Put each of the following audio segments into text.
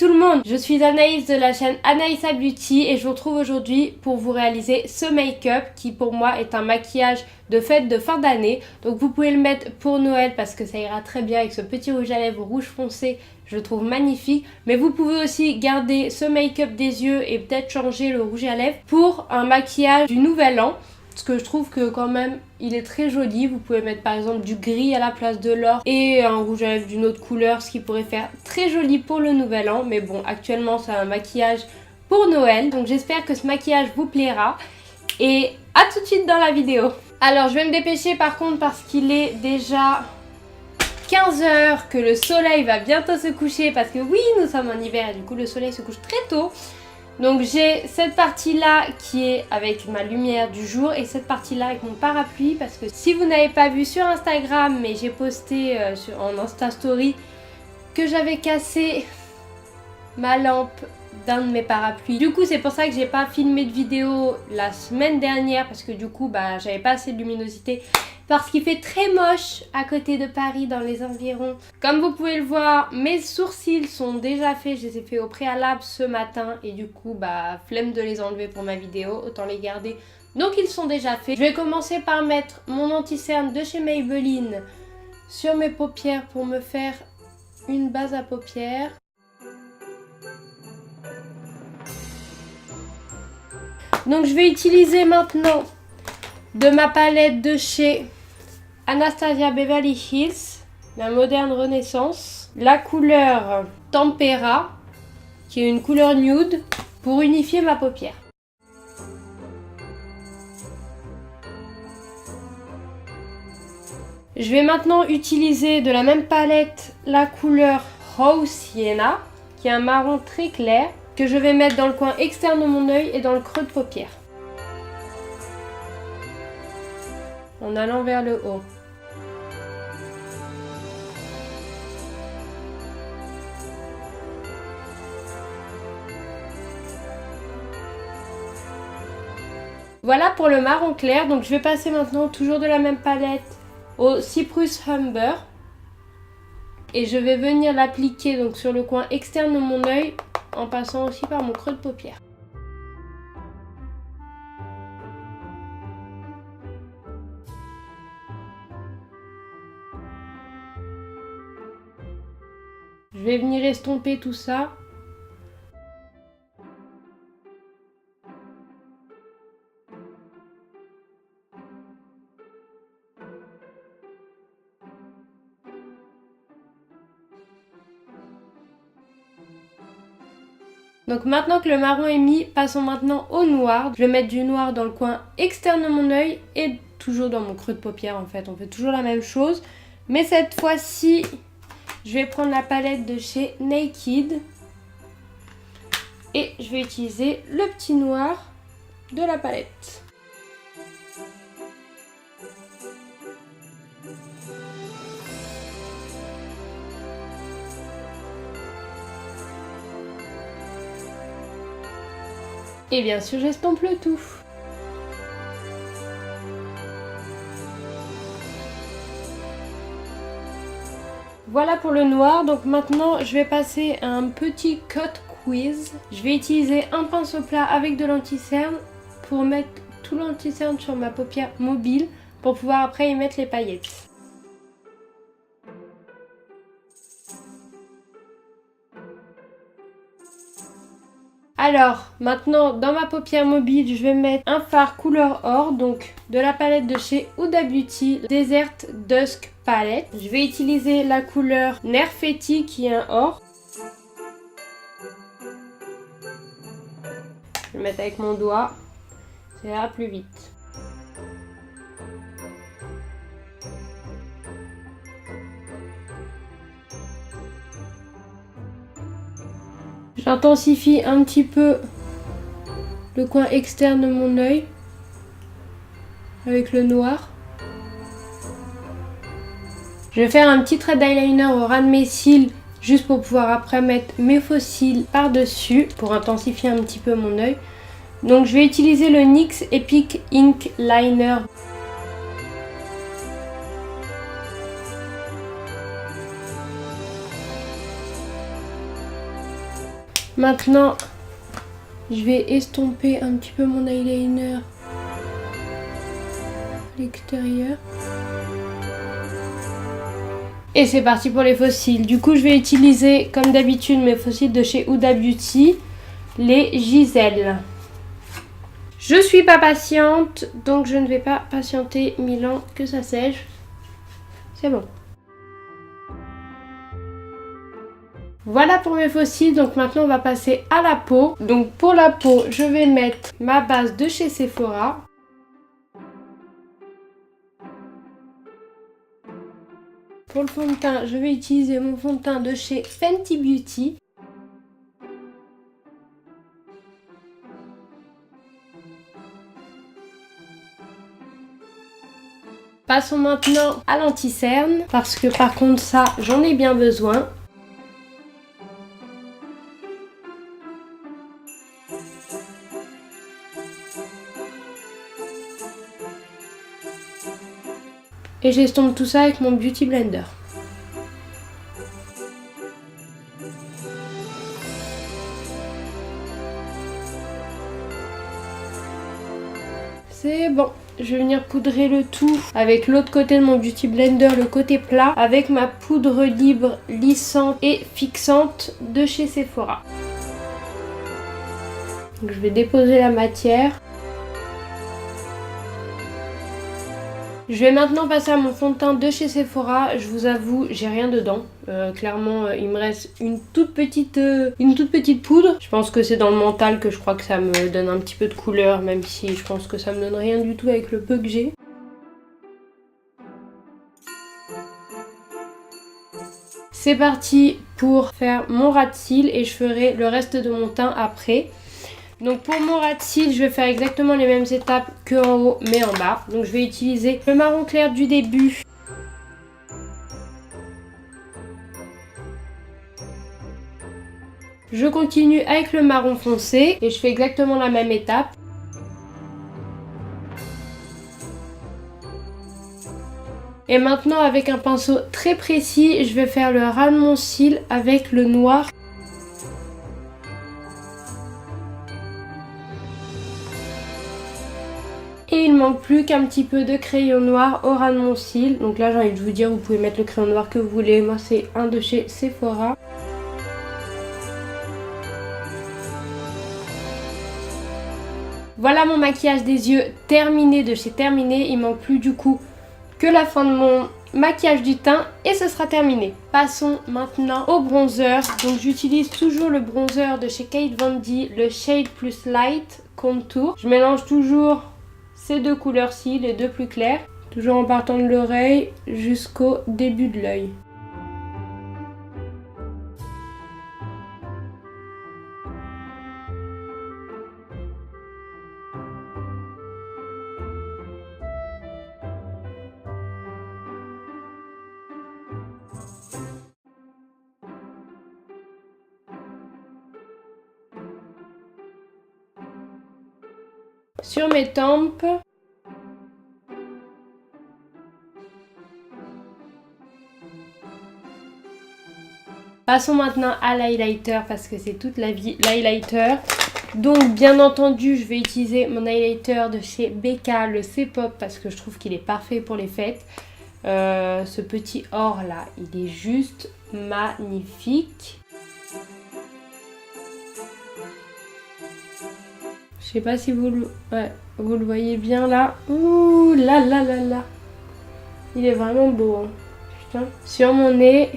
tout le monde, je suis Anaïs de la chaîne Anaïsa Beauty et je vous retrouve aujourd'hui pour vous réaliser ce make-up qui pour moi est un maquillage de fête de fin d'année. Donc vous pouvez le mettre pour Noël parce que ça ira très bien avec ce petit rouge à lèvres rouge foncé, je le trouve magnifique. Mais vous pouvez aussi garder ce make-up des yeux et peut-être changer le rouge à lèvres pour un maquillage du nouvel an. Parce que je trouve que quand même il est très joli. Vous pouvez mettre par exemple du gris à la place de l'or et un rouge à lèvres d'une autre couleur, ce qui pourrait faire très joli pour le nouvel an. Mais bon, actuellement c'est un maquillage pour Noël, donc j'espère que ce maquillage vous plaira. Et à tout de suite dans la vidéo. Alors je vais me dépêcher par contre parce qu'il est déjà 15 h, que le soleil va bientôt se coucher. Parce que oui, nous sommes en hiver et du coup le soleil se couche très tôt. Donc j'ai cette partie là qui est avec ma lumière du jour et cette partie là avec mon parapluie, parce que si vous n'avez pas vu sur Instagram, mais j'ai posté en Insta Story que j'avais cassé ma lampe d'un de mes parapluies. Du coup c'est pour ça que j'ai pas filmé de vidéo la semaine dernière, parce que du coup j'avais pas assez de luminosité, parce qu'il fait très moche à côté de Paris dans les environs. Comme vous pouvez le voir, mes sourcils sont déjà faits, je les ai fait au préalable ce matin et du coup flemme de les enlever pour ma vidéo, autant les garder. Donc ils sont déjà faits. Je vais commencer par mettre mon anti-cerne de chez Maybelline sur mes paupières pour me faire une base à paupières. Donc je vais utiliser maintenant de ma palette de chez Anastasia Beverly Hills, la Moderne Renaissance, la couleur Tempera, qui est une couleur nude, pour unifier ma paupière. Je vais maintenant utiliser de la même palette la couleur Rose Sienna, qui est un marron très clair, que je vais mettre dans le coin externe de mon œil et dans le creux de paupière, en allant vers le haut. Voilà pour le marron clair. Donc je vais passer maintenant toujours de la même palette au Cyprus Humber et je vais venir l'appliquer donc sur le coin externe de mon œil en passant aussi par mon creux de paupière. Je vais venir estomper tout ça. Donc maintenant que le marron est mis, passons maintenant au noir. Je vais mettre du noir dans le coin externe de mon œil et toujours dans mon creux de paupière en fait. On fait toujours la même chose. Mais cette fois-ci, je vais prendre la palette de chez Naked. Et je vais utiliser le petit noir de la palette. Et bien sûr, j'estompe le tout. Voilà pour le noir. Donc maintenant, je vais passer à un petit cut quiz. Je vais utiliser un pinceau plat avec de l'anti-cerne pour mettre tout l'anti-cerne sur ma paupière mobile pour pouvoir après y mettre les paillettes. Alors, maintenant, dans ma paupière mobile, je vais mettre un fard couleur or, donc de la palette de chez Huda Beauty, Desert Dusk Palette. Je vais utiliser la couleur Nerfetti qui est un or. Je vais le mettre avec mon doigt, ça ira plus vite. J'intensifie un petit peu le coin externe de mon œil avec le noir. Je vais faire un petit trait d'eyeliner au ras de mes cils, juste pour pouvoir après mettre mes faux cils par-dessus, pour intensifier un petit peu mon œil. Donc je vais utiliser le NYX Epic Ink Liner. Maintenant, je vais estomper un petit peu mon eyeliner à l'extérieur. Et c'est parti pour les faux cils. Du coup, je vais utiliser, comme d'habitude, mes faux cils de chez Huda Beauty, les Giselle. Je suis pas patiente, donc je ne vais pas patienter 1000 ans que ça sèche. C'est bon. Voilà pour mes faux cils, donc maintenant on va passer à la peau. Donc pour la peau, je vais mettre ma base de chez Sephora. Pour le fond de teint, je vais utiliser mon fond de teint de chez Fenty Beauty. Passons maintenant à l'anti-cerne, parce que par contre ça, j'en ai bien besoin. Et j'estompe tout ça avec mon Beauty Blender. C'est bon. Je vais venir poudrer le tout avec l'autre côté de mon Beauty Blender, le côté plat, avec ma poudre libre lissante et fixante de chez Sephora. Donc je vais déposer la matière. Je vais maintenant passer à mon fond de teint de chez Sephora. Je vous avoue, j'ai rien dedans. Clairement, il me reste une toute petite poudre. Je pense que c'est dans le mental que je crois que ça me donne un petit peu de couleur, même si je pense que ça me donne rien du tout avec le peu que j'ai. C'est parti pour faire mon ras de cils et je ferai le reste de mon teint après. Donc pour mon ras de cils, je vais faire exactement les mêmes étapes que en haut mais en bas. Donc je vais utiliser le marron clair du début. Je continue avec le marron foncé et je fais exactement la même étape. Et maintenant avec un pinceau très précis, je vais faire le ras de mon cil avec le noir. Et il manque plus qu'un petit peu de crayon noir au ras de mon cil. Donc là j'ai envie de vous dire, vous pouvez mettre le crayon noir que vous voulez. Moi c'est un de chez Sephora. Voilà mon maquillage des yeux terminé de chez Terminé. Il manque plus du coup que la fin de mon maquillage du teint et ce sera terminé. Passons maintenant au bronzer. Donc j'utilise toujours le bronzer de chez Kate Von D, le Shade Plus Light Contour. Je mélange toujours ces deux couleurs-ci, les deux plus claires, toujours en partant de l'oreille jusqu'au début de l'œil. Sur mes tempes, passons maintenant à l'highlighter parce que c'est toute la vie l'highlighter. Donc bien entendu je vais utiliser mon highlighter de chez Becca, le C-Pop, parce que je trouve qu'il est parfait pour les fêtes. Ce petit or là, il est juste magnifique. Je sais pas si vous le voyez bien là. Ouh là là là là. Il est vraiment beau. Hein. Putain. Sur mon nez.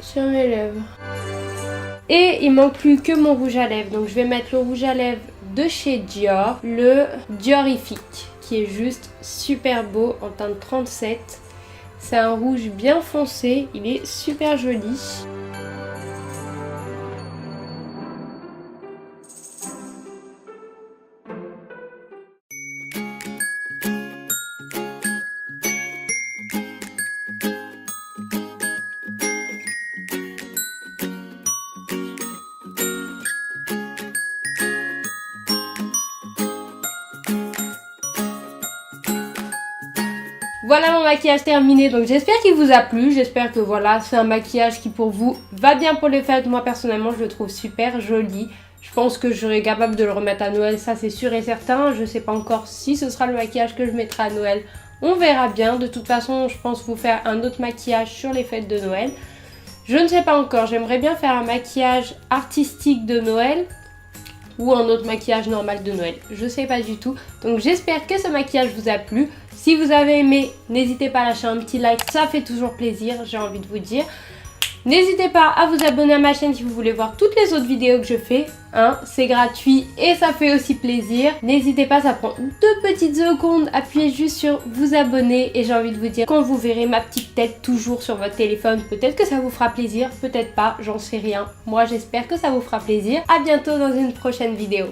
Sur mes lèvres. Et il manque plus que mon rouge à lèvres. Donc je vais mettre le rouge à lèvres de chez Dior. Le Diorifique. Qui est juste super beau en teinte 37. C'est un rouge bien foncé. Il est super joli. Voilà mon maquillage terminé, donc j'espère qu'il vous a plu, j'espère que voilà, c'est un maquillage qui pour vous va bien pour les fêtes. Moi personnellement je le trouve super joli. Je pense que je serai capable de le remettre à Noël, ça c'est sûr et certain. Je sais pas encore si ce sera le maquillage que je mettrai à Noël, on verra bien. De toute façon je pense vous faire un autre maquillage sur les fêtes de Noël. Je ne sais pas encore, j'aimerais bien faire un maquillage artistique de Noël ou un autre maquillage normal de Noël, je sais pas du tout. Donc j'espère que ce maquillage vous a plu. Si vous avez aimé, n'hésitez pas à lâcher un petit like, ça fait toujours plaisir, j'ai envie de vous dire. N'hésitez pas à vous abonner à ma chaîne si vous voulez voir toutes les autres vidéos que je fais. C'est gratuit et ça fait aussi plaisir. N'hésitez pas, ça prend 2 petites secondes. Appuyez juste sur vous abonner et j'ai envie de vous dire, quand vous verrez ma petite tête toujours sur votre téléphone, peut-être que ça vous fera plaisir, peut-être pas, j'en sais rien. Moi j'espère que ça vous fera plaisir. À bientôt dans une prochaine vidéo.